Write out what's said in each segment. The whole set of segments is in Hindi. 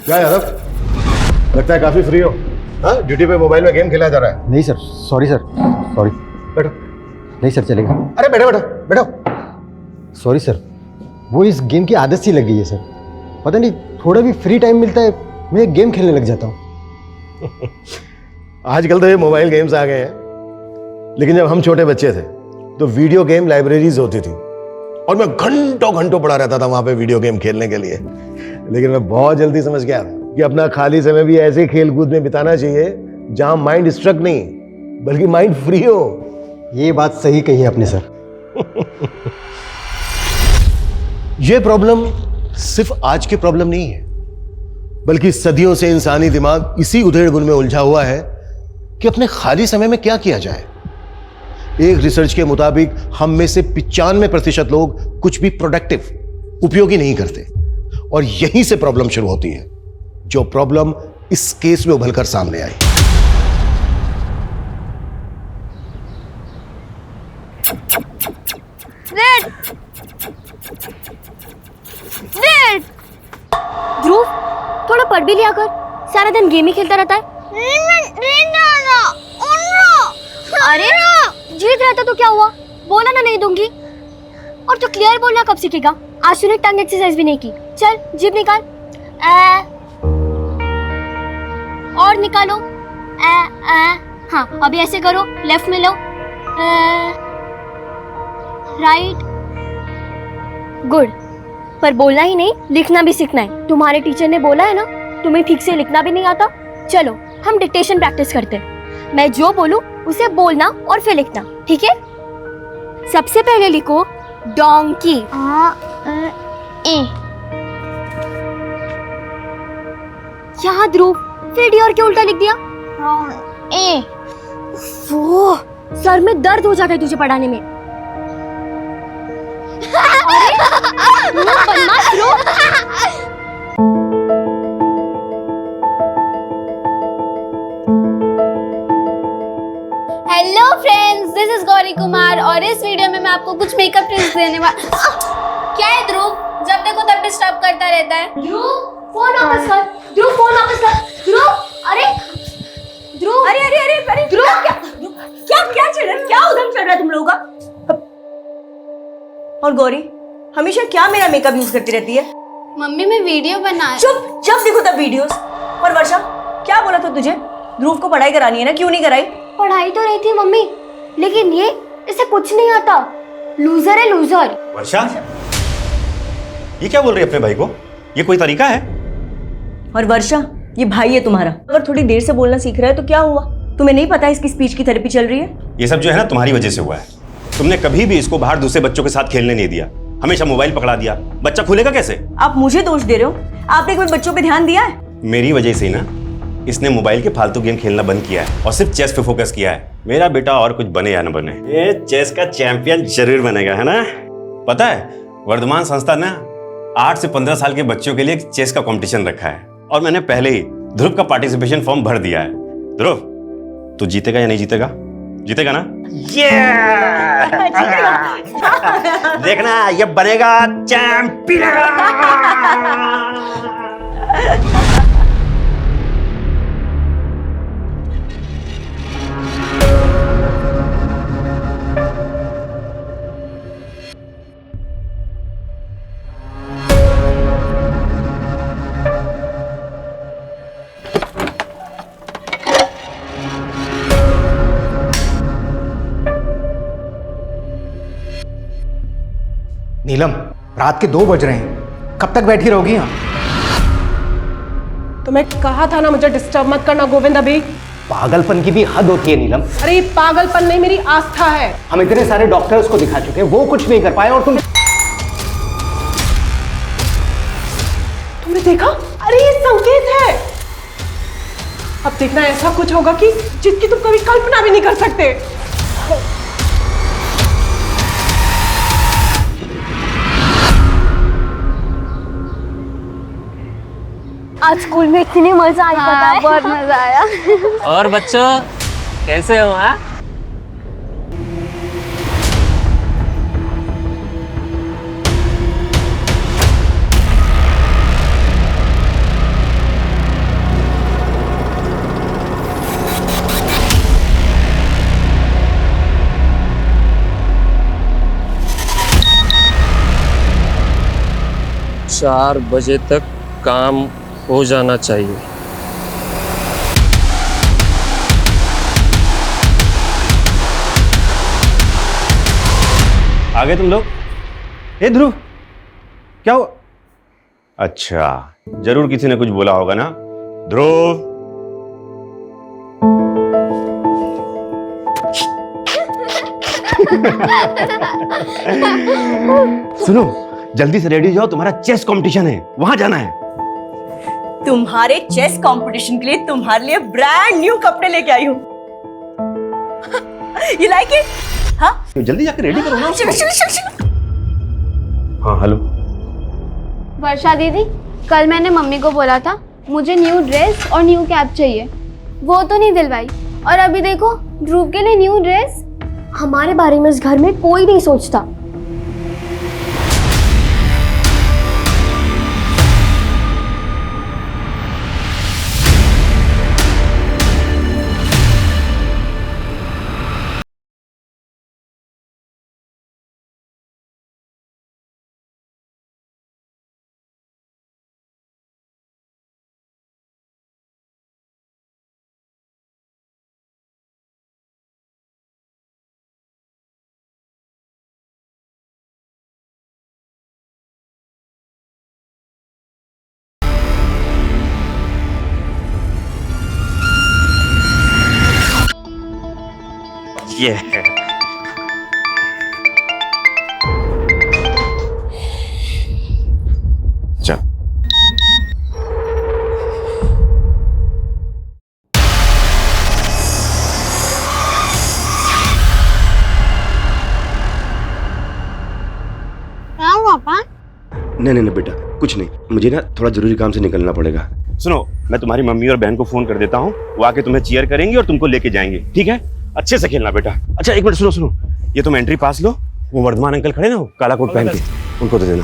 क्या यादव, लगता है काफी फ्री हो। हाँ, ड्यूटी पे मोबाइल में गेम खेला जा रहा है। नहीं सर, सॉरी सर, सॉरी। बैठो। नहीं सर, चलेगा। अरे बैठो बैठो बैठो। सॉरी सर, वो इस गेम की आदत सी लग गई है सर। पता नहीं, थोड़ा भी फ्री टाइम मिलता है मैं गेम खेलने लग जाता हूँ। आजकल तो ये मोबाइल गेम्स आ गए हैं, लेकिन जब हम छोटे बच्चे थे तो वीडियो गेम लाइब्रेरीज होती थी और मैं घंटों घंटों पड़ा रहता था वहां पे वीडियो गेम खेलने के लिए। लेकिन मैं बहुत जल्दी समझ गया कि अपना खाली समय भी ऐसे खेल कूद में बिताना चाहिए जहां माइंड स्ट्रक नहीं बल्कि माइंड फ्री हो। ये बात सही कही है आपने सर। ये प्रॉब्लम सिर्फ आज की प्रॉब्लम नहीं है, बल्कि सदियों से इंसानी दिमाग इसी उधेड़-बुन में उलझा हुआ है कि अपने खाली समय में क्या किया जाए। एक रिसर्च के मुताबिक हम में से 95% लोग कुछ भी प्रोडक्टिव, उपयोगी नहीं करते और यहीं से प्रॉब्लम शुरू होती है, जो प्रॉब्लम इस केस में उभर कर सामने आई। रेड रेड ध्रुव, थोड़ा पढ़ भी लिया कर, सारा दिन गेम ही खेलता रहता है। अरे जीत रहता तो क्या हुआ, बोला ना नहीं दूंगी। और तो क्लियर बोलना कब सीखेगा? आज तूने टंग एक्सरसाइज भी नहीं की। चल जीभ निकाल। और निकालो। हाँ, अभी ऐसे करो, लेफ्ट में लो, राइट। गुड। पर बोलना ही नहीं, लिखना भी सीखना है। तुम्हारे टीचर ने बोला है ना, तुम्हें ठीक से लिखना भी नहीं आता। चलो हम डिक्टेशन प्रैक्टिस करते हैं। मैं जो बोलूं उसे बोलना और फिर लिखना, ठीक है? सबसे पहले लिखो डोंकी। यहाँ ध्रुव, फिर डी और के उल्टा लिख दिया। वो सर में दर्द हो जाता है तुझे पढ़ाने में। अरे बदमाश Dhruv. Hello friends, this is Gauri Kumar और इस वीडियो में मैं आपको कुछ मेकअप टिप्स देने क्या है ध्रुव, जब देखो तब डिस्टर्ब करता रहता है। ध्रुव फोन वापस कर। ध्रुव फोन वापस कर। ध्रुव, अरे ध्रुव, अरे अरे अरे अरे ध्रुव, क्या क्या चल रहा है? क्या उधम चल रहा है तुम लोगों का? और गौरी हमेशा क्या मेरा मेकअप यूज करती रहती है? मम्मी मैं वीडियो बना। चुप, जब देखो तब वीडियोस। और वर्षा, क्या बोला था तुझे? ध्रुव को पढ़ाई करानी है ना, क्यों नहीं कराई? पढ़ाई तो रही थी मम्मी, लेकिन ये इसे कुछ नहीं आता। लूजर है लूजर। वर्षा, ये क्या बोल रही है अपने भाई को? ये कोई तरीका है? और वर्षा, ये भाई है तुम्हारा, अगर थोड़ी देर से बोलना सीख रहा है तो क्या हुआ? तुम्हें नहीं पता इसकी स्पीच की थेरेपी चल रही है? ये सब जो है ना तुम्हारी वजह से हुआ है। तुमने कभी भी इसको बाहर दूसरे बच्चों के साथ खेलने नहीं दिया, हमेशा मोबाइल पकड़ा दिया। बच्चा खुलेगा कैसे? आप मुझे दोष दे रहे हो? आपने कभी बच्चों पे ध्यान दिया है? मेरी वजह से ही ना इसने मोबाइल के फालतू गेम खेलना बंद किया है और सिर्फ चेस पे फोकस किया है। मेरा बेटा और कुछ बने या न बने, ये चेस का चैंपियन जरूर बनेगा, है ना? पता है, वर्धमान संस्था ने 8 से 15 साल के बच्चों के लिए चेस का कंपटीशन रखा है और मैंने पहले ही ध्रुव का पार्टिसिपेशन फॉर्म भर दिया है। ध्रुव, तू जीतेगा या नहीं जीतेगा? जीतेगा ना? देखना, ये बनेगा चैंपियन। नीलम, रात के 2 बज रहे हैं, कब तक बैठी रहोगी यहाँ? तो मैं कहा था ना मुझे डिस्टर्ब मत करना गोविंद अभी। पागलपन की भी हद होती है नीलम। अरे ये पागलपन नहीं, मेरी आस्था है। हम इतने सारे डॉक्टर्स को दिखा चुके हैं, वो कुछ नहीं कर पाए और तुमने देखा? अरे ये संकेत है। अब देखना ऐसा कुछ होगा कि जिसकी तुम कभी कल्पना भी नहीं कर सकते। आज स्कूल में इतनी मजा आई, पता है? बहुत मजा आया। और बच्चों कैसे हो? हाँ, 4 बजे तक काम हो जाना चाहिए। आ गए तुम लोग? ए ध्रुव, क्या हुआ? अच्छा, जरूर किसी ने कुछ बोला होगा ना। ध्रुव, सुनो, जल्दी से रेडी हो जाओ, तुम्हारा चेस कंपटीशन है, वहां जाना है। तुम्हारे चेस कंपटीशन के लिए तुम्हारे लिए ब्रांड न्यू कपड़े लेके आई हूँ। You like it? हाँ? जल्दी जाकर रेडी करो ना। चलो चलो चलो चलो। हाँ, हेलो। वर्षा दीदी, कल मैंने मम्मी को बोला था मुझे न्यू ड्रेस और न्यू कैप चाहिए, वो तो नहीं दिलवाई, और अभी देखो ध्रुव के लिए न्यू ड्रेस। हमारे बारे में इस घर में कोई नहीं सोचता। ये चल। नहीं बेटा, कुछ नहीं, मुझे ना थोड़ा जरूरी काम से निकलना पड़ेगा। सुनो, मैं तुम्हारी मम्मी और बहन को फोन कर देता हूँ, वो आके तुम्हें चीयर करेंगी और तुमको लेके जाएंगे, ठीक है? अच्छे से खेलना बेटा। अच्छा, एक मिनट सुनो, ये तुम एंट्री पास लो, वो वर्धमान अंकल खड़े ना, वो काला कोट पहन के, उनको दे देना।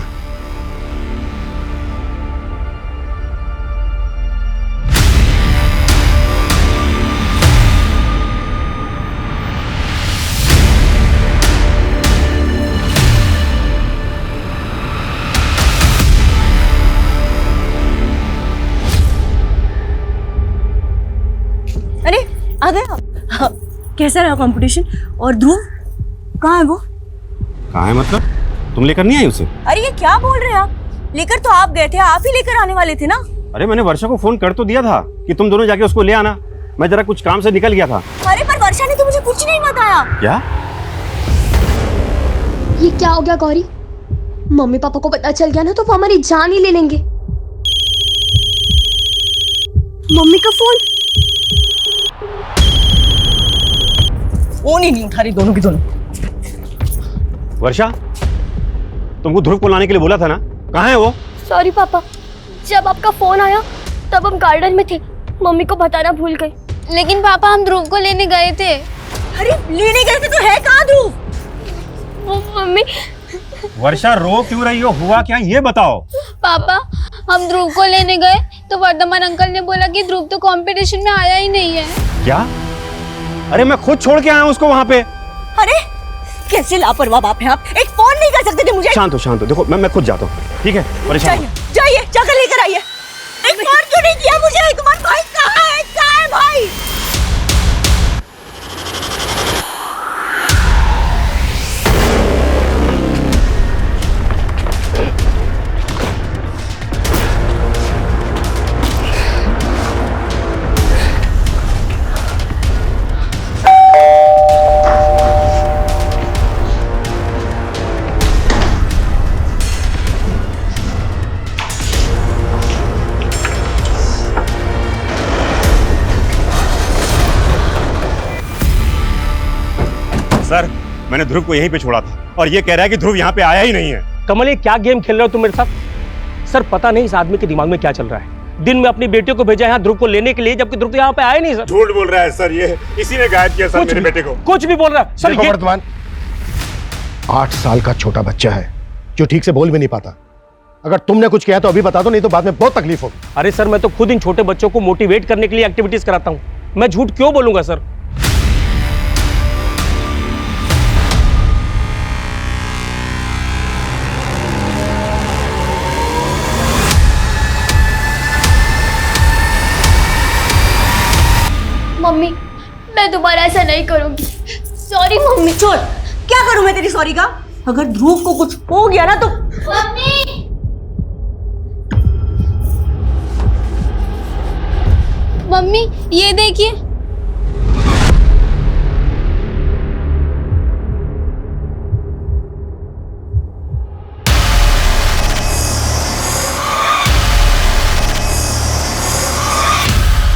अरे आ गए आप? हाँ, कैसा रहा कंपटीशन? और ध्रुव कहाँ है वो? कहाँ है मतलब? तुम लेकर नहीं आई उसे? अरे ये क्या बोल रहे हैं आप? लेकर तो आप गए थे, आप ही लेकर आने वाले थे ना। अरे मैंने वर्षा को फोन कर तो दिया था कि तुम दोनों जाके उसको ले आना, मैं जरा कुछ काम से निकल गया था। अरे पर वर्षा ने तो मुझे कुछ नहीं बताया। क्या? ये क्या हो गया गौरी? मम्मी पापा को पता चल गया ना तो वो हमारी जान ही ले लेंगे। मम्मी का फोन। फोन ही नहीं उठा रही दोनों की दोनों। वर्षा, तुमको ध्रुव को लाने के लिए बोला था ना, कहाँ है वो? सॉरी पापा, जब आपका फोन आया तब हम गार्डन में थे, मम्मी को बताना भूल गए। लेकिन पापा हम ध्रुव को लेने गए थे। अरे लेने गए थे तो है कहाँ ध्रुव? वो मम्मी। वर्षा, रो क्यों रही हो? हुआ क्या ये बताओ। पापा, हम ध्रुव को लेने गए तो वर्धमान अंकल ने बोला कि ध्रुव तो कंपटीशन में आया ही नहीं है। क्या? अरे मैं खुद छोड़ के आया हूँ उसको वहाँ पे। अरे कैसे लापरवाह बाप हैं आप, एक फोन नहीं कर सकते थे मुझे? शांत हो, देखो मैं खुद जाता हूँ, ठीक है? परेशान मत। जाइए जाकर लेकर आइए। एक फोन क्यों नहीं किया मुझे? तुम्हारा भाई कहाँ है भाई? सर, मैंने ध्रुव को यहीं पे छोड़ा था और ये कह रहा है कि ध्रुव यहाँ पे आया ही नहीं है। कमल, ये क्या गेम खेल रहे हो तुम मेरे साथ? सर पता नहीं इस आदमी के दिमाग में क्या चल रहा है। दिन में अपनी बेटियों को भेजा यहाँ ध्रुव को लेने के लिए, जबकि ध्रुव तो यहाँ पे आया नहीं। सर झूठ बोल रहा है सर, ये इसी ने गायब किया सर मेरे बेटे को। कुछ भी बोल रहा है सर। ये वर्धमान 8 साल का छोटा बच्चा है जो ठीक से बोल भी नहीं पाता। अगर तुमने कुछ किया तो अभी बता दो, नहीं तो बाद में बहुत तकलीफ होगी। अरे सर, मैं तो खुद इन छोटे बच्चों को मोटिवेट करने के लिए एक्टिविटीज कराता हूँ, मैं झूठ क्यों बोलूंगा सर? मम्मी मैं दोबारा ऐसा नहीं करूंगी। Sorry mummy. छोड़, क्या करूं मैं तेरी सॉरी का? अगर ध्रुव को कुछ हो गया ना तो मम्मी मम्मी ये देखिए।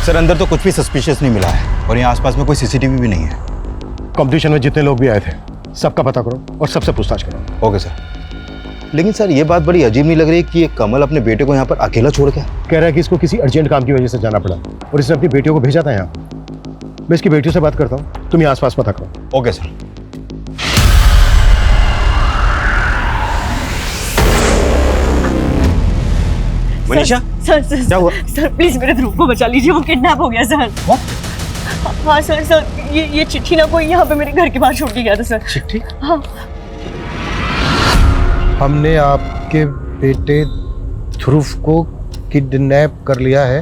सर अंदर तो कुछ भी सस्पिशियस नहीं मिला है और यहाँ आसपास में कोई सीसीटीवी भी नहीं है। कंपटीशन में जितने लोग भी आए थे सबका पता करो और सबसे पूछताछ करो। Okay sir. लेकिन सर ये बात बड़ी अजीब नहीं लग रही कि ये कमल अपने बेटे को यहाँ पर अकेला छोड़ के कह रहा है कि इसको किसी अर्जेंट काम की वजह से जाना पड़ा और इसने अपनी बेटियों को भेजा था यहाँ। मैं इसकी बेटियों से बात करता हूँ, तुम यहाँ आसपास पता करो। Okay sir. Manisha sir sir क्या हुआ? सर प्लीज मेरे ध्रुव को बचा लीजिए, वो किडनैप हो गया सर। हाँ सर सर ये चिट्ठी ना कोई यहाँ पे मेरे घर के बाहर छोड़ के गया था सर। चिट्ठी? हाँ। हमने आपके बेटे ध्रुव को किडनैप कर लिया है।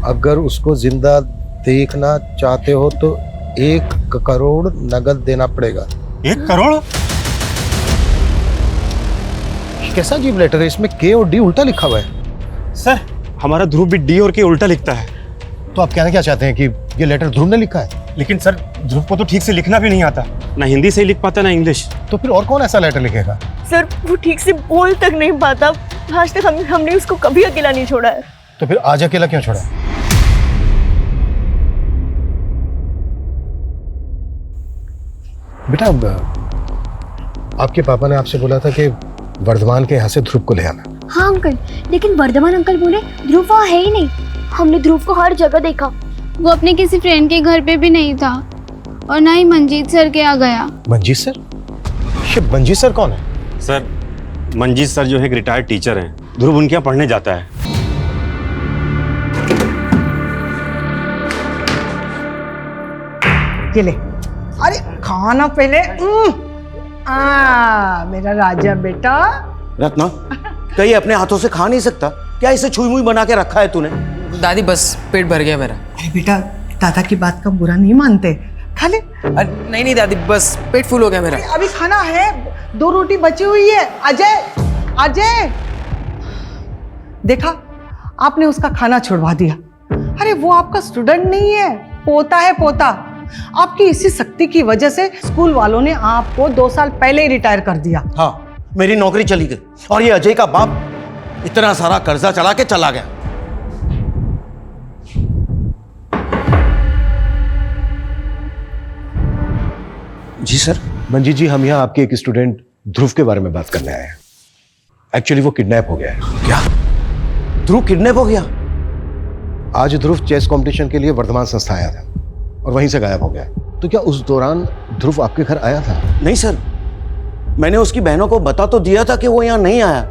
अगर उसको जिंदा देखना चाहते हो तो 1 करोड़ नगद देना पड़ेगा। 1 करोड़? कैसा अजीब लेटर है, इसमें के और डी उल्टा लिखा हुआ है। सर हमारा ध्रुव भी डी और के उल्टा लिखता है। तो आप कहना क्या चाहते हैं कि ये लेटर ध्रुव ने लिखा है? लेकिन सर ध्रुव को तो ठीक से लिखना भी नहीं आता, ना हिंदी से ही लिख पाता ना इंग्लिश। तो फिर और कौन ऐसा लेटर लिखेगा? सर वो ठीक से बोल तक नहीं पाता। आज तक हमने उसको कभी अकेला नहीं छोड़ा है। तो फिर आज अकेला क्यों छोड़ा? बेटा आपके पापा ने आपसे बोला था कि वर्धमान के यहाँ से ध्रुव को ले आना। हाँ अंकल, लेकिन वर्धमान अंकल बोले ध्रुव वहाँ है ही नहीं। हमने ध्रुव को हर जगह देखा। वो अपने किसी फ्रेंड के घर पे भी नहीं था और ना ही मंजीत सर के यहाँ गया। मंजीत सर? ये मंजीत सर कौन है? सर मंजीत सर जो है एक रिटायर्ड टीचर हैं, ध्रुव उनके यहाँ पढ़ने जाता है। ये ले, अरे खाना पहले। मेरा राजा बेटा। रत्ना कहीं अपने हाथों से खा नहीं सकता क्या? इसे छुई मुई बना के रखा है तूने? दादी बस पेट भर गया मेरा। अरे बेटा दादा की बात का बुरा नहीं मानते, खा ले। नहीं नहीं दादी बस पेट फुल हो गया मेरा। अभी खाना है, 2 रोटी बची हुई है। अजय अजय देखा, आपने उसका खाना छुड़वा दिया। अरे वो आपका स्टूडेंट नहीं है, पोता है पोता। आपकी इसी शक्ति की वजह से स्कूल वालों ने आपको 2 साल पहले ही रिटायर कर दिया। हाँ मेरी नौकरी चली गई और ये अजय का बाप इतना सारा कर्जा चला के चला गया। जी सर। मंजीत जी हम यहाँ आपके एक स्टूडेंट ध्रुव के बारे में बात करने आए हैं। एक्चुअली वो किडनैप हो गया है। क्या? ध्रुव किडनैप हो गया? आज ध्रुव चेस कंपटीशन के लिए वर्धमान संस्था आया था और वहीं से गायब हो गया। तो क्या उस दौरान ध्रुव आपके घर आया था? नहीं सर, मैंने उसकी बहनों को बता तो दिया था कि वो यहाँ नहीं आया।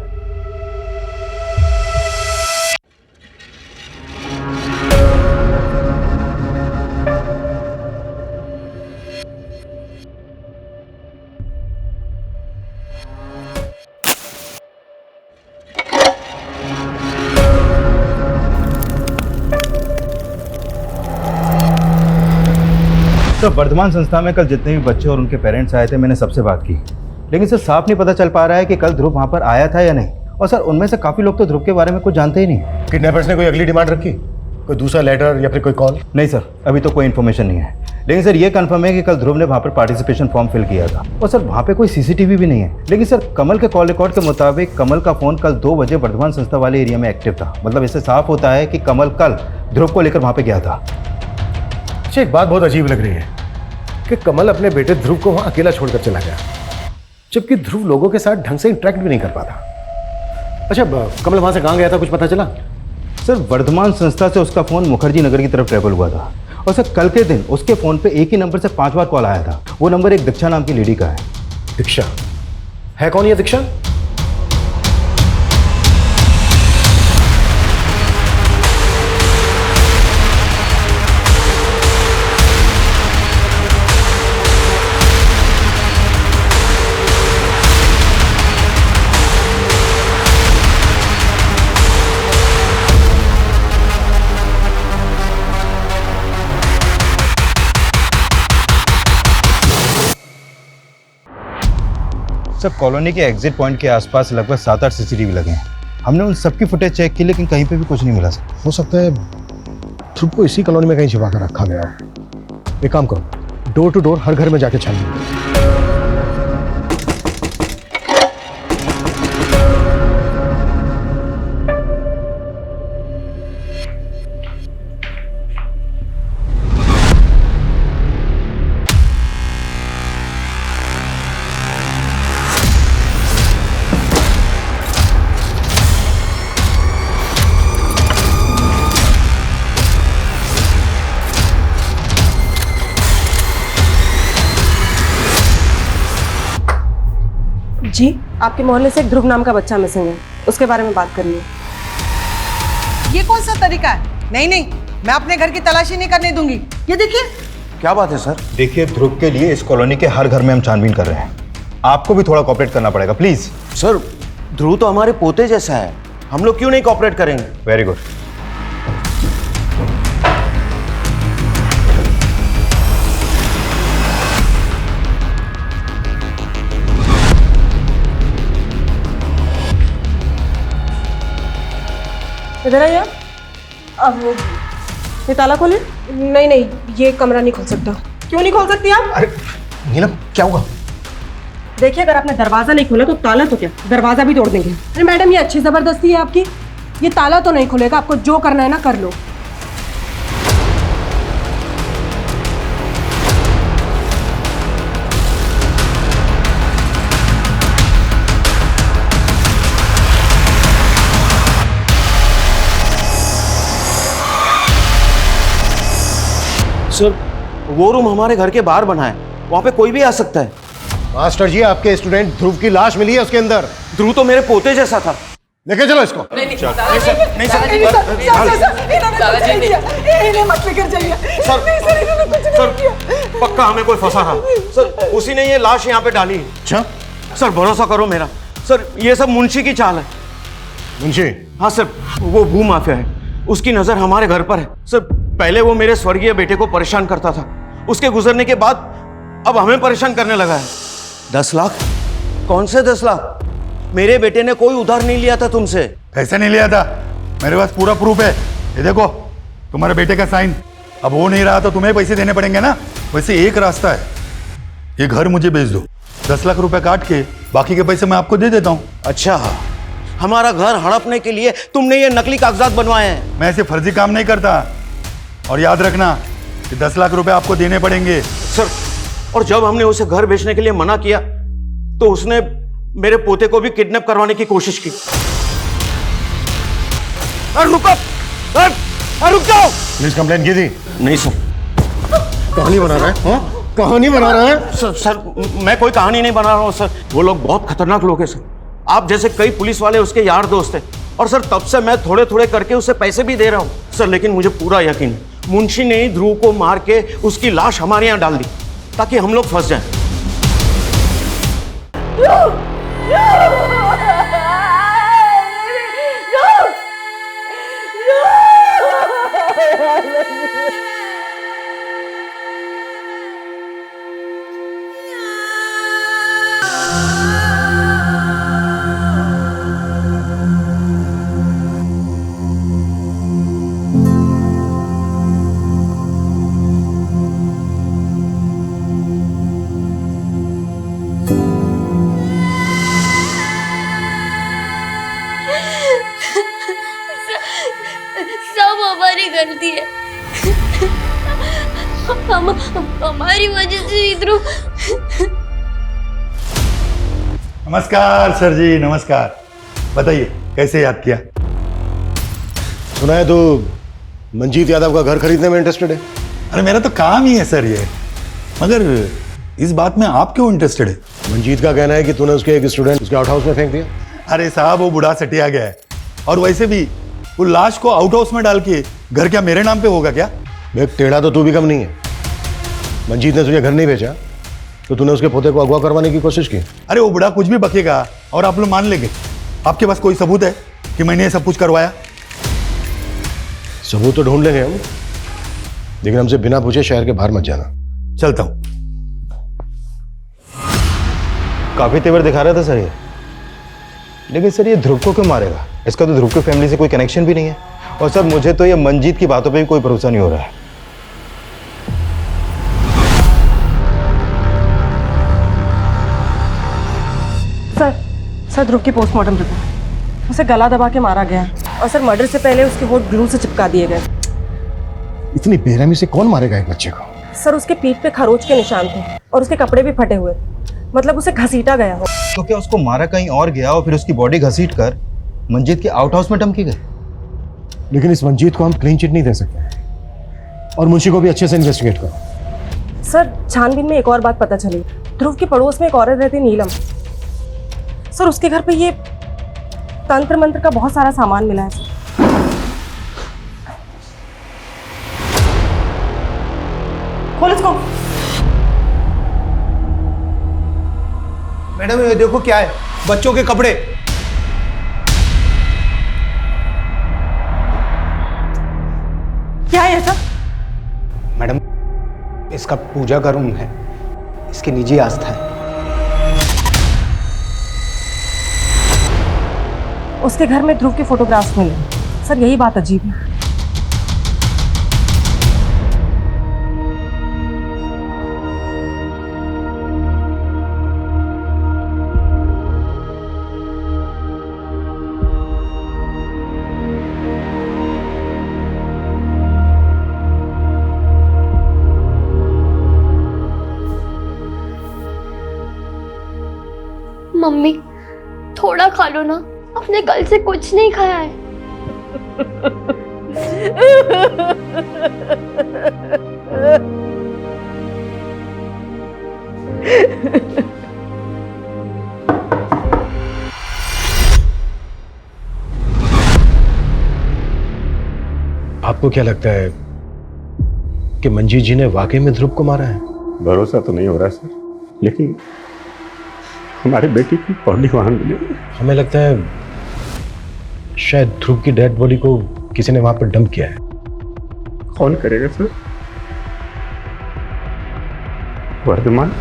तो वर्धमान संस्था में कल जितने भी बच्चे और उनके पेरेंट्स आए थे मैंने सबसे बात की, लेकिन सर साफ नहीं पता चल पा रहा है कि कल ध्रुव वहाँ पर आया था या नहीं। और सर उनमें से काफ़ी लोग तो ध्रुव के बारे में कुछ जानते ही नहीं। किडनैपर्स ने कोई अगली डिमांड रखी? कोई दूसरा लेटर या फिर कोई कॉल? नहीं सर, अभी तो कोई इन्फॉर्मेशन नहीं है। लेकिन सर ये कंफर्म है कि कल ध्रुव ने वहाँ पर पार्टिसिपेशन फॉर्म फिल किया था और सर वहाँ पे कोई सीसीटीवी भी नहीं है। लेकिन सर कमल के कॉल रिकॉर्ड के मुताबिक कमल का फ़ोन कल 2 बजे वर्धमान संस्था वाले एरिया में एक्टिव था। मतलब इससे साफ होता है कि कमल कल ध्रुव को लेकर वहाँ पे गया था। अच्छा एक बात बहुत अजीब लग रही है कि कमल अपने बेटे ध्रुव को वहाँ अकेला छोड़कर चला गया, जबकि ध्रुव लोगों के साथ ढंग से इंटरेक्ट भी नहीं कर पाता। अच्छा कमल वहाँ से कहाँ गया था, कुछ पता चला? सर वर्धमान संस्था से उसका फ़ोन मुखर्जी नगर की तरफ ट्रेवल हुआ था और सर कल के दिन उसके फ़ोन पे एक ही नंबर से 5 बार कॉल आया था। वो नंबर एक दीक्षा नाम की लेडी का है। दीक्षा है? कौन ये दीक्षा? सब कॉलोनी के एग्जिट पॉइंट के आसपास लगभग 7-8 सीसीटीवी लगे हैं। हमने उन सबकी फुटेज चेक की लेकिन कहीं पे भी कुछ नहीं मिला सर। हो सकता है ध्रुव को इसी कॉलोनी में कहीं छिपा कर रखा गया हो। एक काम करो, डोर टू डोर हर घर में जाके छानिए। जी, आपके मोहल्ले से एक ध्रुव नाम का बच्चा मिसिंग है, उसके बारे में बात करनी है। ये कौन सा तरीका है? नहीं नहीं, मैं अपने घर की तलाशी नहीं करने दूंगी। ये देखिए। क्या बात है सर? देखिए, ध्रुव के लिए इस कॉलोनी के हर घर में हम छानबीन कर रहे हैं। आपको भी थोड़ा कोऑपरेट करना पड़ेगा प्लीज। सर, ध्रुव तो हमारे पोते जैसा है, हम लोग क्यों नहीं कोऑपरेट करेंगे? Very good. इधर आइए। अब ये ताला खोले। नहीं नहीं, ये कमरा नहीं खोल सकता। क्यों नहीं खोल सकती आप? अरे नीलम, क्या हुआ? देखिए, अगर आपने दरवाजा नहीं खोला तो ताला तो क्या, दरवाजा भी तोड़ देंगे। अरे मैडम, ये अच्छी जबरदस्ती है आपकी। ये ताला तो नहीं खुलेगा, आपको जो करना है ना कर लो। सर, वो रूम हमारे घर के बाहर बना है, वहां पे कोई भी आ सकता है। मास्टर जी, आपके स्टूडेंट ध्रुव की लाश मिली है उसके अंदर। ध्रुव तो मेरे पोते जैसा था। लेके चलो इसको। पक्का हमें कोई फंसा था सर, उसी ने ये लाश यहाँ पे डाली। अच्छा सर, भरोसा करो मेरा। सर, ये सब मुंशी की चाल है। मुंशी? हाँ सर, वो भू माफिया है, उसकी नजर हमारे घर पर है। सर, पहले वो मेरे स्वर्गीय बेटे को परेशान करता था, उसके गुजरने के बाद अब हमें परेशान करने लगा है। 10 लाख? कौन से 10 लाख? मेरे बेटे ने कोई उधार नहीं लिया था तुमसे। कैसे नहीं लिया था? मेरे पास पूरा प्रूफ है। ये देखो, तुम्हारे बेटे का साइन। अब वो नहीं रहा तो तुम्हें पैसे देने पड़ेंगे ना। वैसे एक रास्ता है, ये घर मुझे बेच दो, 10 लाख रुपए काट के बाकी के पैसे मैं आपको दे देता हूँ। अच्छा, हमारा घर हड़पने के लिए तुमने ये नकली कागजात बनवाए हैं? मैं ऐसे फर्जी काम नहीं करता। और याद रखना कि 10 लाख रुपए आपको देने पड़ेंगे। सर, और जब हमने उसे घर बेचने के लिए मना किया तो उसने मेरे पोते को भी किडनैप करवाने की कोशिश की। रुको, रुक जाओ। पुलिस कंप्लेंट की थी? नहीं सर। कहानी बना रहा है? हाँ? कहानी बना रहा है? सर, मैं कोई कहानी नहीं बना रहा हूँ सर। वो लोग बहुत खतरनाक लोग हैं सर। आप जैसे कई पुलिस वाले उसके यार दोस्त हैं। और सर, तब से मैं थोड़े थोड़े करके उसे पैसे भी दे रहा हूँ सर। लेकिन मुझे पूरा यकीन है, मुंशी ने ही ध्रुव को मार के उसकी लाश हमारे यहाँ डाल दी ताकि हम लोग फंस जाएं। सब हमारी गलती है। हमारी वजह से ध्रुव। नमस्कार सर जी, नमस्कार। बताइए कैसे याद किया? सुना है तो मंजीत यादव का घर खरीदने में इंटरेस्टेड है। अरे मेरा तो काम ही है सर ये, मगर इस बात में आप क्यों इंटरेस्टेड है? मंजीत का कहना है कि तूने उसके एक स्टूडेंट उसके आउट हाउस में फेंक दिया। अरे साहब, वो बुढ़ा सटिया गया है। और वैसे भी वो लाश को आउट हाउस में डाल के घर क्या मेरे नाम पे होगा क्या? देख, टेढ़ा तो तू भी कम नहीं है। मंजीत ने तुझे घर नहीं भेजा तो तूने उसके पोते को अगवा करवाने की कोशिश की। अरे वो बुढ़ा कुछ भी बकेगा और आप लोग मान लेंगे। आपके पास कोई सबूत है कि मैंने ये सब कुछ करवाया? सबूत तो ढूंढ लेंगे हम, लेकिन हमसे बिना पूछे शहर के बाहर मत जाना। चलता हूं। काफ़ी तेवर दिखा रहा था सर ये। लेकिन सर ये ध्रुव को क्यों मारेगा? इसका तो ध्रुव की फैमिली से कोई कनेक्शन भी नहीं है। और सर मुझे तो ये मंजीत की बातों पे भी कोई भरोसा नहीं हो रहा है। सर ध्रुव की पोस्टमार्टम रिपोर्ट, उसे गला दबा के मारा गया है और सर मर्डर से पहले उसके होठ ग्लू से चिपका दिए गए। इतनी बेरहमी से कौन मारेगा एक बच्चे को? सर उसके पीठ पे खरोच के निशान थे और उसके कपड़े भी फटे हुए, मतलब उसे घसीटा गया हो। तो क्या उसको मारा कहीं और गया और फिर उसकी बॉडी घसीट कर मंजीत के आउट हाउस में डंप की गई? लेकिन इस मंजीत को हम क्लीन चिट नहीं दे सकते और मुंशी को भी अच्छे से इन्वेस्टिगेट करो। सर छानबीन में एक और बात पता चली, ध्रुव के पड़ोस में एक औरत रहती नीलम। सर उसके घर पे ये तंत्र मंत्र का बहुत सारा सामान मिला है। खोल इसको। मैडम ये देखो क्या है, बच्चों के कपड़े। क्या है ऐसा? मैडम इसका पूजा का रूम है, इसकी निजी आस्था है। उसके घर में ध्रुव के फोटोग्राफ्स मिले। सर यही बात अजीब है। मम्मी थोड़ा खा लो ना, अपने कल से कुछ नहीं खाया है। आपको क्या लगता है कि मंजीत जी ने वाकई में ध्रुव को मारा है? भरोसा तो नहीं हो रहा सर, लेकिन हमारे बेटी की बॉडी वहां मिली। हमें लगता है शायद ध्रुव की डेड बॉडी को किसी ने वहां पर डंप किया है। कौन करेगा सर? वर्धमान?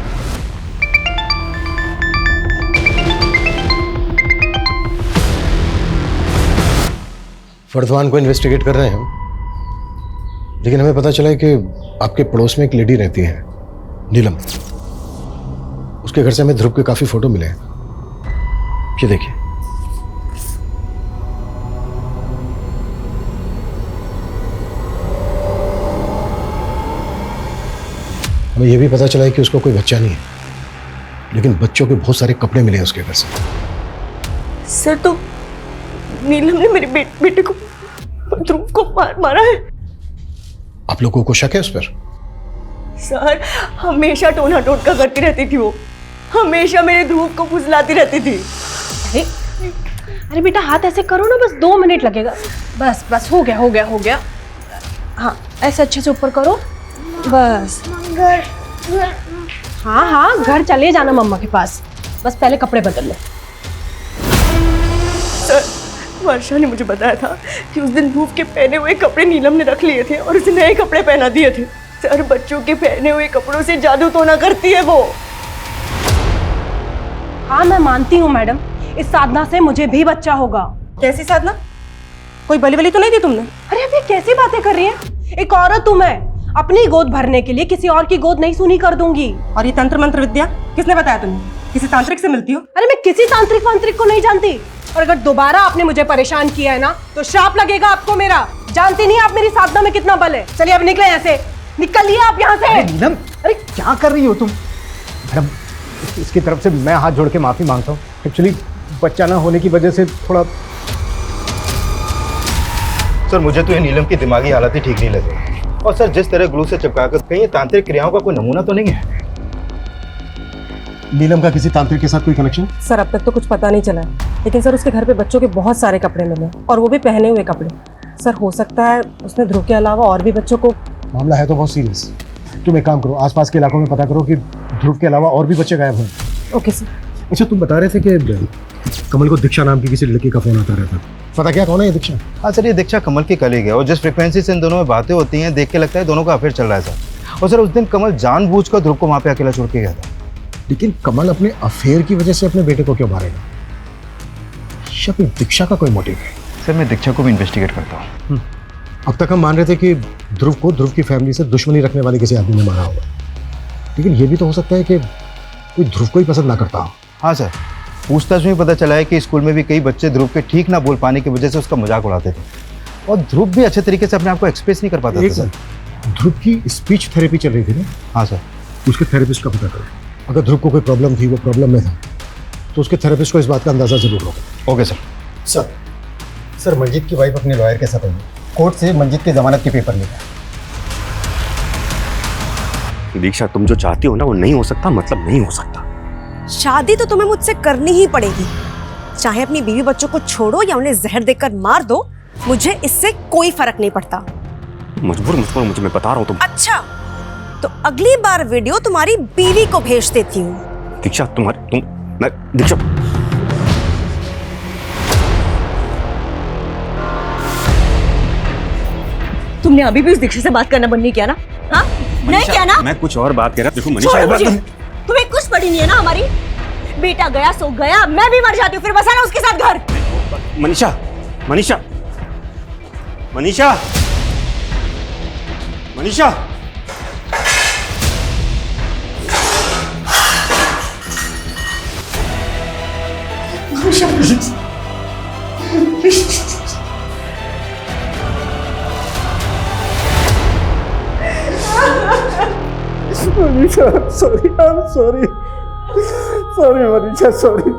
वर्धमान को इन्वेस्टिगेट कर रहे हैं हम, लेकिन हमें पता चला है कि आपके पड़ोस में एक लेडी रहती है नीलम। उसके घर से हमें ध्रुव के काफी फोटो मिले हैं। ये देखिए। हमें यह भी पता चला है कि उसको कोई बच्चा नहीं है, लेकिन बच्चों के बहुत सारे कपड़े मिले हैं उसके घर से। सर तो नीलम ने मेरे बेटे को, ध्रुव को मारा है। आप लोगों को शक है उस पर? सर हमेशा टोना टोटका करती रहती थी वो, हमेशा मेरे ध्रुव को फुसलाती रहती थी। अरे बेटा हाथ ऐसे करो ना, बस 2 मिनट लगेगा। बस बस हो गया हो गया हो गया। हाँ ऐसे अच्छे से ऊपर करो, बस। हाँ हाँ घर चले जाना मम्मा के पास, बस पहले कपड़े बदल लो। सर वर्षा ने मुझे बताया था कि उस दिन ध्रुव के पहने हुए कपड़े नीलम ने रख लिए थे और उसे नए कपड़े पहना दिए थे। सर बच्चों के पहने हुए कपड़ों से जादू टोना करती है वो। हाँ मैं मानती हूँ मैडम, इस साधना से मुझे भी बच्चा होगा। कैसी साधना? कोई बलि बलि तो नहीं दी तुमने? अरे अब ये कैसी बातें कर रही है? एक औरत हूँ मैं, अपनी गोद भरने के लिए किसी और की गोद नहीं सूनी कर दूंगी। और ये तंत्र मंत्र विद्या किसने बताया तुम्हें? किसी तांत्रिक से मिलती हो? अरे मैं किसी तांत्रिक वांत्रिक को नहीं जानती, और अगर दोबारा आपने मुझे परेशान किया है ना तो श्राप लगेगा आपको मेरा। जानती नहीं आप मेरी साधना में कितना बल है। चलिए अब निकले यहाँ से, निकलिए आप यहाँ से। नीलम अरे क्या कर रही हो तुम? मैडम इसकी तरफ से मैं हाथ जोड़ के माफी मांगता हूँ। एक्चुअली बच्चा ना होने की वजह से थोड़ा। सर मुझे तो ये नीलम की दिमागी हालत ही ठीक नहीं लग रही। और सर जिस तरह ग्लू से चिपका कर, कहीं ये तांत्रिक क्रियाओं का कोई नमूना तो नहीं है? नीलम का किसी तांत्रिक के साथ कोई कनेक्शन? सर अब तक तो कुछ पता नहीं चला, लेकिन सर उसके घर पे बच्चों के बहुत सारे कपड़े मिले और वो भी पहने हुए कपड़े। सर हो सकता है उसने ध्रुव के अलावा और भी बच्चों को। मामला है तो बहुत सीरियस। तुम एक काम करो, आसपास के इलाकों में पता करो कि ध्रुव के अलावा और भी बच्चे गायब हुए। Okay sir. अच्छा तुम बता रहे थे कि कमल को दीक्षा नाम की किसी लड़की का फोन आता रहता, पता क्या कौन है ये दीक्षा? हाँ सर ये दीक्षा कमल की कलीग है और जिस फ्रिक्वेंसी से इन दोनों में बातें होती हैं देख के लगता है दोनों का अफेयर चल रहा है सर। और सर उस दिन कमल जानबूझकर ध्रुव को वहाँ पे अकेला छोड़ के गया था। लेकिन कमल अपने अफेयर की वजह से अपने बेटे को क्यों मारेगा? या फिर दीक्षा का कोई मोटिव है? सर मैं दीक्षा को भी इन्वेस्टिगेट करता हूँ। अब तक हम मान रहे थे कि ध्रुव को ध्रुव की फैमिली से दुश्मनी रखने वाले किसी आदमी ने मारा होगा, लेकिन ये भी तो हो सकता है कि कोई ध्रुव को ही पसंद ना करता हो। हाँ सर, पूछताछ में पता चला है कि स्कूल में भी कई बच्चे ध्रुव के ठीक ना बोल पाने की वजह से उसका मजाक उड़ाते थे, और ध्रुव भी अच्छे तरीके से अपने आप को एक्सप्रेस नहीं कर पाता था सर। ध्रुव की स्पीच थेरेपी चल रही थी ना? हाँ सर। उसके थेरेपिस्ट का पता करें, अगर ध्रुव को कोई प्रॉब्लम थी, वो प्रॉब्लम में था, तो उसके थेरेपिस्ट को इस बात का अंदाजा जरूर होगा। Okay sir. सर मंजीत की वाइफ अपने लॉयर के साथ आई है, कोर्ट से मंजीत की जमानत के पेपर लेकर। दीक्षा, तुम जो चाहती हो ना वो नहीं हो सकता, मतलब नहीं हो सकता। शादी तो तुम्हें मुझसे करनी ही पड़ेगी, चाहे अपनी बीवी बच्चों को छोड़ो या उन्हें जहर देकर मार दो, मुझे इससे कोई फर्क नहीं पड़ता। मजबूर मुझे, मैं बता रहा हूँ तुम। अच्छा, तो अगली बार वीडियो तुम्हारी बीवी को भेज देती हूँ। दीक्षा, दीक्षा, तुमने अभी भी उस दीक्षा से बात करना बंद नहीं किया ना? हाँ, नहीं किया ना? मैं कुछ और बात कह रहा। देखो मनीषा, छोड़ो मुझे। तुम्हें कुछ पड़ी नहीं है ना हमारी? बेटा गया सो गया, मैं भी मर जाती हूँ, फिर बसाना उसके साथ घर। Manisha, Manisha, Manisha, Manisha, Manisha, sorry, I am sorry, sorry Manisha, sorry,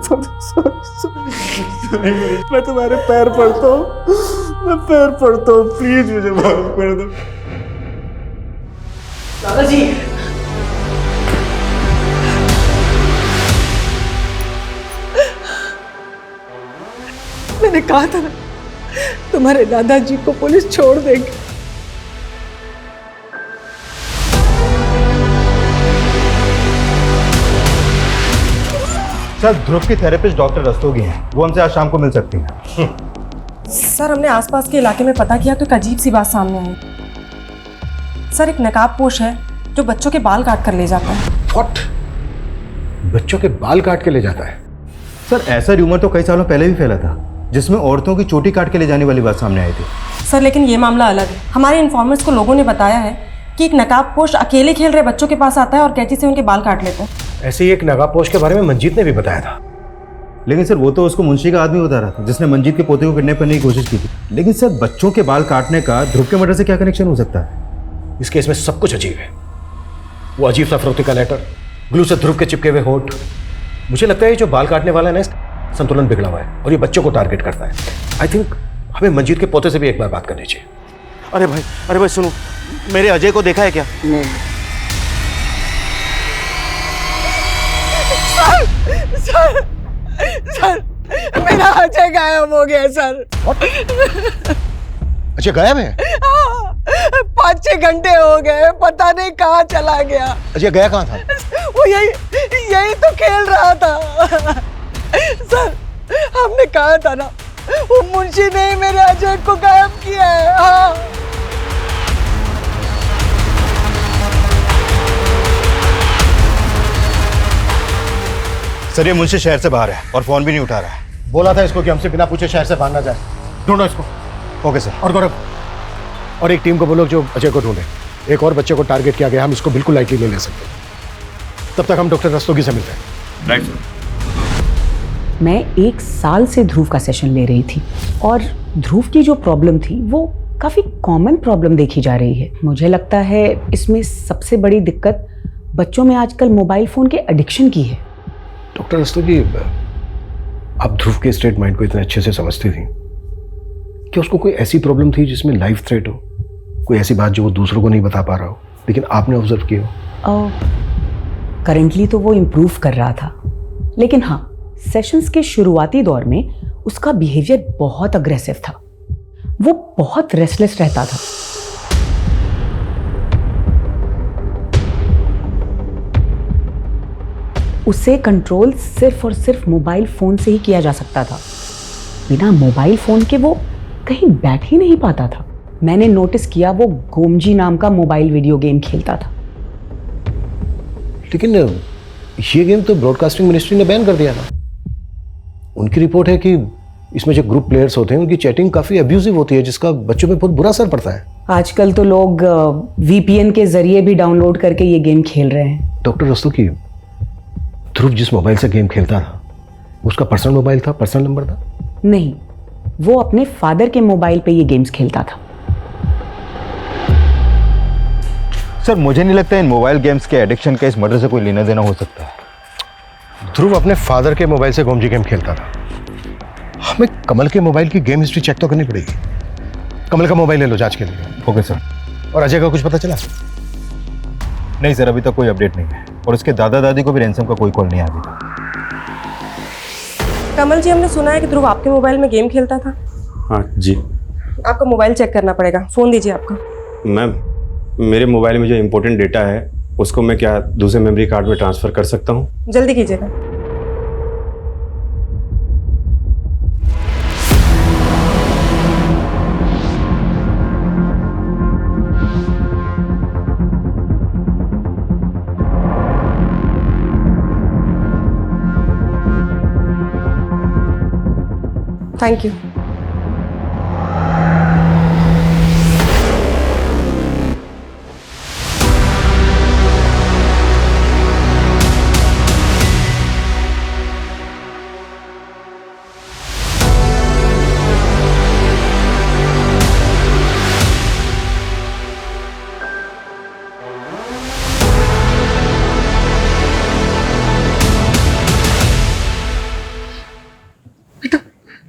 मैं तुम्हारे पैर पड़ता हूँ, मैं पैर पड़ता हूँ, प्लीज मुझे माफ कर दो। दादाजी, मैंने कहा था ना, तुम्हारे दादाजी को पुलिस छोड़ देगी। सर ध्रुव की थेरेपिस्ट डॉक्टर रस्तोगी हैं, वो हमसे आज शाम को मिल सकती हैं। सर हमने आसपास के इलाके में पता किया तो एक अजीब सी बात सामने आई। सर एक नकाबपोश है जो बच्चों के बाल काट कर ले जाता है। व्हाट? बच्चों के बाल काट के ले जाता है? सर ऐसा र्यूमर तो कई सालों पहले भी फैला था, जिसमें औरतों की चोटी काट के ले जाने वाली बात सामने आई थी। सर लेकिन ये मामला अलग है। हमारे इन्फॉर्मर्स को लोगों ने बताया है कि एक नकाबपोश अकेले खेल रहे बच्चों के पास आता है और कैंची से उनके बाल काट लेता है। ऐसे ही एक नकाबपोश के बारे में मंजीत ने भी बताया था। लेकिन सर वो तो उसको मुंशी का आदमी बता रहा था जिसने मंजीत के पोते को किडनैप करने की कोशिश की थी। लेकिन सर बच्चों के बाल काटने का ध्रुव के मर्डर से क्या कनेक्शन हो सकता है? इस केस में सब कुछ अजीब है। वो अजीब सा फरोती का लेटर, ग्लू से ध्रुव के चिपके हुए होठ। मुझे लगता है जो बाल काटने वाला है ना, संतुलन बिगड़ा हुआ है और ये बच्चों को टारगेट करता है। आई थिंक हमें मंजीत के पोते से भी एक बार बात करनी चाहिए। अरे भाई सुनो, मेरे अजय को देखा है क्या? नहीं। सर, मेरा अजय गायब हो गया सर। अच्छा गायब है? 5-6 घंटे हो गए, पता नहीं कहाँ चला गया। अच्छा गया कहाँ था? वो यही तो खेल रहा था। सर हमने कहा था ना, वो मुंशी ने मेरे अजय को गायब किया है। हाँ। सर ये मुंशी शहर से बाहर है और फोन भी नहीं उठा रहा है। बोला था इसको कि हमसे बिना पूछे शहर से बाहर ना जाए। ढूंढो इसको। Okay sir. और गौरव, और एक टीम को बोलो जो अजय को ढूंढे। एक और बच्चे को टारगेट किया गया, हम इसको बिल्कुल लाइटली नहीं ले सकते। तब तक हम डॉक्टर रस्तोगी से मिलते हैं। Right sir. मैं 1 साल से ध्रुव का सेशन ले रही थी और ध्रुव की जो प्रॉब्लम थी वो काफ़ी कॉमन प्रॉब्लम देखी जा रही है। मुझे लगता है इसमें सबसे बड़ी दिक्कत बच्चों में आजकल मोबाइल फ़ोन के एडिक्शन की है। डॉक्टर रस्तोगी, आप ध्रुव के स्टेट माइंड को इतने अच्छे से समझती थी कि उसको कोई ऐसी प्रॉब्लम थी जिसमें लाइफ थ्रेट हो, कोई ऐसी बात जो वो दूसरों को नहीं बता पा रहा हो, लेकिन आपने ऑब्जर्व की हो? करेंटली तो वो इम्प्रूव कर रहा था, लेकिन हाँ सेशंस के शुरुआती दौर में उसका बिहेवियर बहुत अग्रेसिव था। वो बहुत रेस्टलेस रहता था। उसे कंट्रोल सिर्फ और सिर्फ मोबाइल फ़ोन से ही किया जा सकता था। बिना मोबाइल फ़ोन के वो कहीं बैठ ही नहीं पाता था। मैंने नोटिस किया वो गोमजी नाम का मोबाइल वीडियो गेम खेलता था। लेकिन ये गेम तो ब्रॉडकास्टिंग मिनिस्ट्री ने बैन कर दिया था। उनकी रिपोर्ट है कि इसमें जो ग्रुप प्लेयर्स होते हैं उनकी चैटिंग काफी अब्यूजिव होती है, जिसका बच्चों पे बहुत बुरा असर पड़ता है। आजकल तो लोग VPN के जरिए भी डाउनलोड करके ये गेम खेल रहे हैं। डॉक्टर रस्तोगी, ध्रुव जिस मोबाइल से गेम खेलता था उसका पर्सनल मोबाइल था, पर्सनल नंबर था? नहीं, वो अपने फादर के मोबाइल पे ये गेम्स खेलता था। सर मुझे नहीं लगता इन मोबाइल गेम्स के एडिक्शन का इस मर्डर से कोई लेना देना हो सकता है। ध्रुव अपने फादर के मोबाइल से गोमजी गेम खेलता था। हमें कमल के मोबाइल की गेम हिस्ट्री चेक तो करनी पड़ेगी। कमल का मोबाइल ले लो जांच के लिए। Okay sir. और अजय का कुछ पता चला? नहीं सर, अभी तक कोई अपडेट नहीं है और उसके दादा दादी को भी रैंसम का कोई कॉल नहीं आया अभी तक। कमल जी, हमने सुना है कि ध्रुव आपके मोबाइल में गेम खेलता था। हाँ जी। आपका मोबाइल चेक करना पड़ेगा, फ़ोन दीजिए आपका। मैम, मेरे मोबाइल में जो इम्पोर्टेंट डेटा है उसको मैं क्या दूसरे मेमोरी कार्ड में ट्रांसफ़र कर सकता हूँ? जल्दी कीजिएगा। Thank you.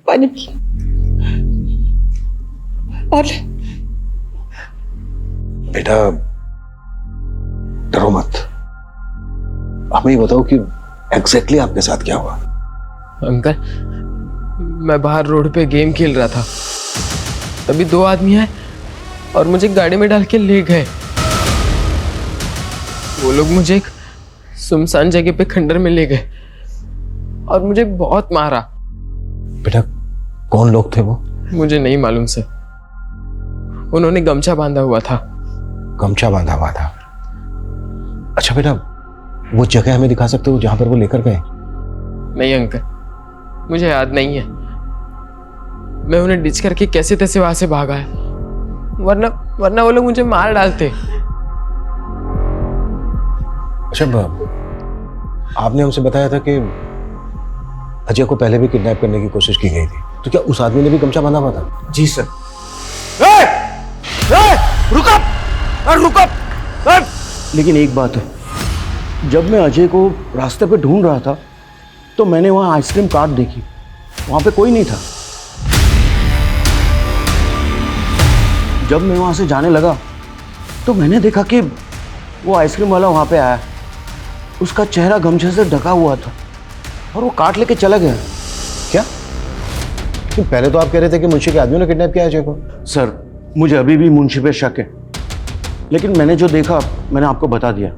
पानी पी और बेटा डरो मत, हमें ये बताओ कि एग्जैक्टली आपके साथ क्या हुआ? अंकल, मैं बाहर रोड पे गेम खेल रहा था, तभी दो आदमी आए और मुझे गाड़ी में डाल के ले गए। वो लोग मुझे एक सुनसान जगह पे खंडर में ले गए और मुझे बहुत मारा। बेटा कौन लोग थे वो? मुझे नहीं मालूम सर, उन्होंने गमछा बांधा हुआ था। गमछा बांधा हुआ था? अच्छा बेटा, वो जगह हमें दिखा सकते हो जहां पर वो लेकर गए? नहीं अंकल, मुझे याद नहीं है। मैं उन्हें डिच करके कैसे तैसे वहां से भागा है, वरना वो लोग मुझे मार डालते। अच्छा, आपने हमसे बताया था कि अजय को पहले भी किडनैप करने की कोशिश की गई थी, तो क्या उस आदमी ने भी गमछा बांधा हुआ था? जी सर। रुक। लेकिन एक बात है, जब मैं अजय को रास्ते पे ढूंढ रहा था तो मैंने वहां आइसक्रीम कार्ट देखी, वहां पे कोई नहीं था। जब मैं वहां से जाने लगा तो मैंने देखा कि वो आइसक्रीम वाला वहां पे आया, उसका चेहरा गमछे से ढका हुआ था और वो काट लेके चला गया। क्या? कि पहले तो आप कह रहे थे कि मुंशी के आदमियों ने किडनैप किया अजय को। सर, मुझे अभी भी मुंशी पे शक है, लेकिन मैंने जो देखा मैंने आपको बता दिया।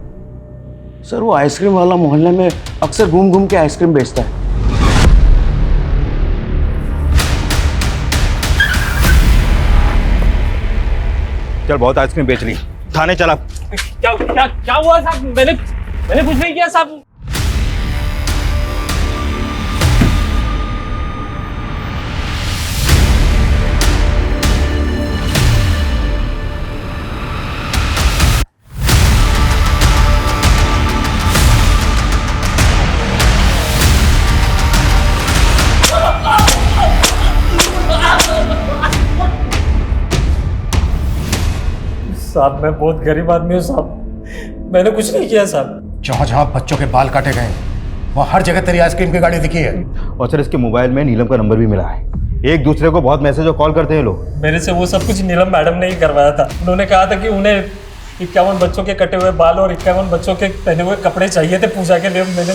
सर, वो आइसक्रीम वाला मोहल्ले में अक्सर घूम घूम के आइसक्रीम बेचता है। चल, बहुत आइसक्रीम बेच ली, थाने चला। क्या हुआ साहब? मैंने कुछ नहीं किया साहब। साहब, मैं बहुत गरीब आदमी हूँ साहब, मैंने कुछ नहीं किया साहब। जहाँ जहाँ बच्चों के बाल काटे गए वहाँ हर जगह तेरी आइसक्रीम की गाड़ी दिखी है। और सर, इसके मोबाइल में नीलम का नंबर भी मिला है। एक दूसरे को बहुत मैसेज और कॉल करते हैं लोग। मेरे से वो सब कुछ नीलम मैडम ने ही करवाया था। उन्होंने कहा था कि उन्हें 51 बच्चों के कटे हुए बाल और 51 बच्चों के पहने हुए कपड़े चाहिए थे पूजा के लिए। मैंने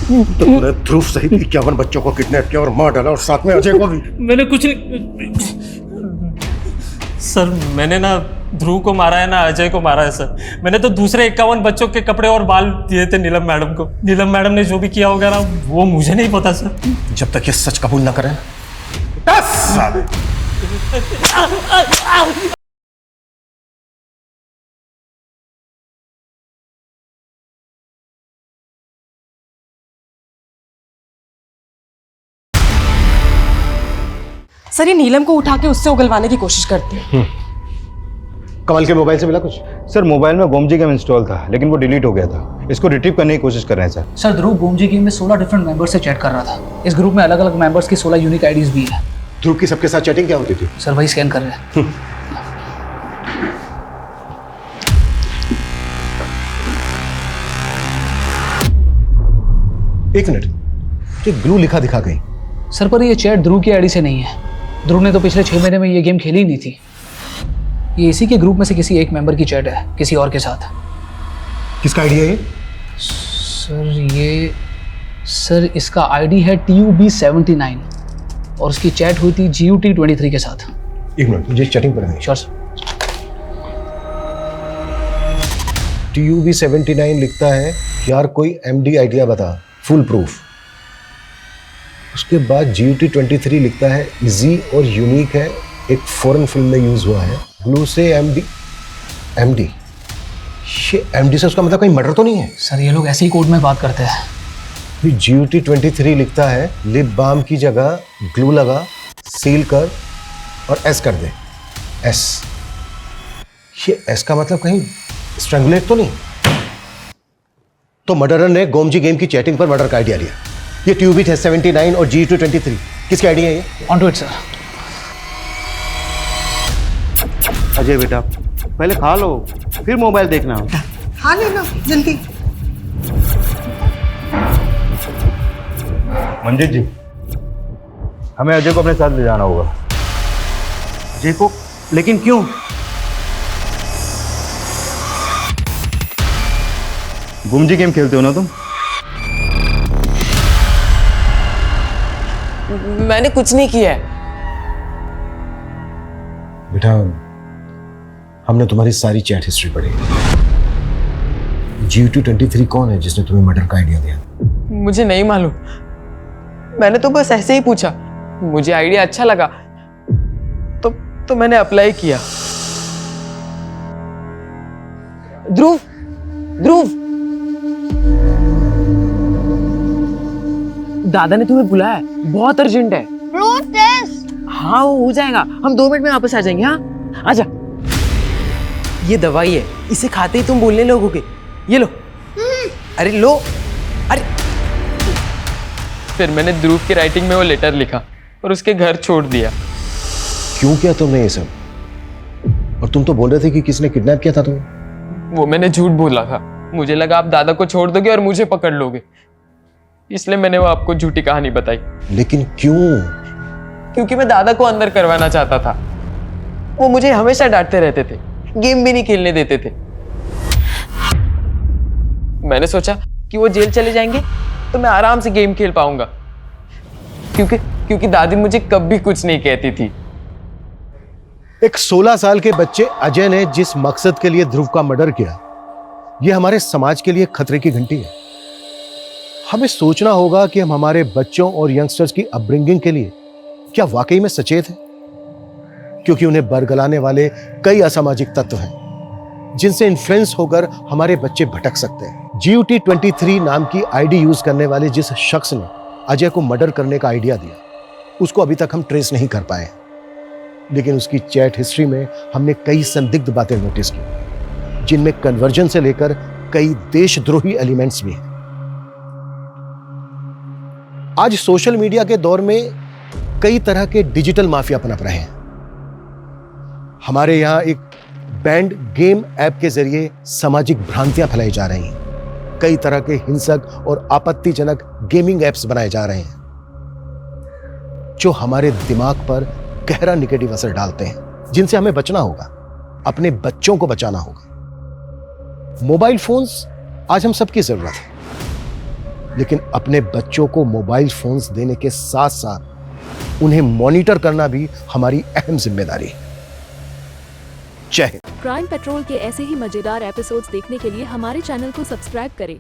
तो तूने ध्रुव सहित 51 बच्चों को किडनैप किया और मार डाला, और साथ में अजय को भी। मैंने कुछ नहीं सर, मैंने ना ध्रुव को मारा है ना अजय को मारा है सर। मैंने तो दूसरे 51 बच्चों के कपड़े और बाल दिए थे नीलम मैडम को। नीलम मैडम ने जो भी किया होगा ना वो मुझे नहीं पता सर। जब तक ये सच कबूल ना करें सर ये नीलम को उठा के उससे उगलवाने की कोशिश करते हैं। कमल के मोबाइल से मिला कुछ? सर मोबाइल में गोमजी गेम इंस्टॉल था, लेकिन वो डिलीट हो गया था। इसको रिट्रीव करने की कोशिश कर रहे हैं सर। सर ध्रुव गोमजी गेम में 16 डिफरेंट मेंबर्स से चैट कर रहा था। इस ग्रुप में अलग अलग मेंबर्स की 16 यूनिक आईडीज भी है। ध्रुव की सबके साथ चैटिंग क्या होती थी? सर वही स्कैन कर रहे हैं। एक मिनट, ये ग्लू लिखा दिखा गई। सर पर ये चैट ध्रुव की आईडी से नहीं है। ध्रुव ने तो पिछले 6 महीने में ये गेम खेली ही नहीं थी। ये इसी के ग्रुप में से किसी एक मेंबर की चैट है, किसी और के साथ। किसका आईडी है ये? सर इसका आईडी है TUB79 और उसकी चैट हुई थी GUT23 के साथ। एक मिनट, मुझे चैटिंग पर नहीं। Sure sir. TUB79 लिखता है, यार कोई MD आइडिया बता, फुल प्रूफ। उसके बाद GUT23 लिखता है, इजी और यूनिक है, एक फॉरेन फिल्म में यूज हुआ है। ग्लू से MD ये MD से उसका मतलब कहीं मर्डर तो नहीं है? सर ये लोग ऐसे ही कोड में बात करते हैं। फिर GUT23 लिखता है, लिप बाम की जगह ग्लू लगा, सील कर और S कर दे। S, ये S का मतलब कहीं स्ट्रैंगुलेट तो नहीं? तो मर्डरर ने गोमजी गेम की चैटिंग पर मर्डर का आइडिया लिया। ये TUB79 और GUT23 किसके आइडिया है ये? On to it sir. Ajay बेटा पहले खा लो, फिर मोबाइल देखना। खा लेना जल्दी। मंजीत जी, हमें अजय को अपने साथ ले जाना होगा। अजय को? लेकिन क्यों? गोमजी गेम खेलते हो ना तुम? मैंने कुछ नहीं किया है। बेटा हमने तुम्हारी सारी चैट हिस्ट्री पढ़ी। GUT23 कौन है जिसने तुम्हें मर्डर का आइडिया दिया? मुझे नहीं मालूम, मैंने तो बस ऐसे ही पूछा। मुझे आइडिया अच्छा लगा तो मैंने अप्लाई किया। ध्रुव, दादा ने तुम्हें बुलाया है, बहुत अर्जेंट है। हाँ वो हो जाएगा, हम 2 मिनट में वापस आ जाएंगे। हाँ आजा। ये दवाई है, इसे खाते ही तुम बोलने लगोगे। ये लो। अरे लो। अरे फिर मैंने ध्रुव की राइटिंग में वो लेटर लिखा और उसके घर छोड़ दिया। क्यों किया तुमने ये सब? और तुम तो बोल रहे थे कि किसने किडनैप किया था तुम्हें। वो मैंने झूठ बोला था। मुझे लगा आप दादा को छोड़ दोगे और मुझे पकड़ लोगे, इसलिए मैंने वो आपको झूठी कहानी बताई। लेकिन क्यों? क्योंकि मैं दादा को अंदर करवाना चाहता था। वो मुझे हमेशा डांटते रहते थे, गेम भी नहीं खेलने देते थे। मैंने सोचा कि वो जेल चले जाएंगे तो मैं आराम से गेम खेल पाऊंगा, क्योंकि दादी मुझे कभी कुछ नहीं कहती थी। एक 16 साल के बच्चे अजय ने जिस मकसद के लिए ध्रुव का मर्डर किया, यह हमारे समाज के लिए खतरे की घंटी है। हमें सोचना होगा कि हम हमारे बच्चों और यंगस्टर्स की अपब्रिंगिंग के लिए क्या वाकई में सचेत हैं, क्योंकि उन्हें बरगलाने वाले कई असामाजिक तत्व हैं जिनसे इन्फ्लुएंस होकर हमारे बच्चे भटक सकते हैं। GUT23 नाम की आईडी यूज करने वाले जिस शख्स ने अजय को मर्डर करने का आइडिया दिया, उसको अभी तक हम ट्रेस नहीं कर पाए, लेकिन उसकी चैट हिस्ट्री में हमने कई संदिग्ध बातें नोटिस की, जिनमें कन्वर्जन से लेकर कई देशद्रोही एलिमेंट्स भी हैं। आज सोशल मीडिया के दौर में कई तरह के डिजिटल माफिया पनप रहे हैं। हमारे यहां एक बैंड गेम ऐप के जरिए सामाजिक भ्रांतियां फैलाई जा रही हैं। कई तरह के हिंसक और आपत्तिजनक गेमिंग ऐप्स बनाए जा रहे हैं जो हमारे दिमाग पर गहरा नेगेटिव असर डालते हैं, जिनसे हमें बचना होगा, अपने बच्चों को बचाना होगा। मोबाइल फोन्स आज हम सबकी जरूरत है, लेकिन अपने बच्चों को मोबाइल फोन्स देने के साथ साथ उन्हें मॉनिटर करना भी हमारी अहम जिम्मेदारी है। जय हिंद। क्राइम पेट्रोल के ऐसे ही मजेदार एपिसोड्स देखने के लिए हमारे चैनल को सब्सक्राइब करें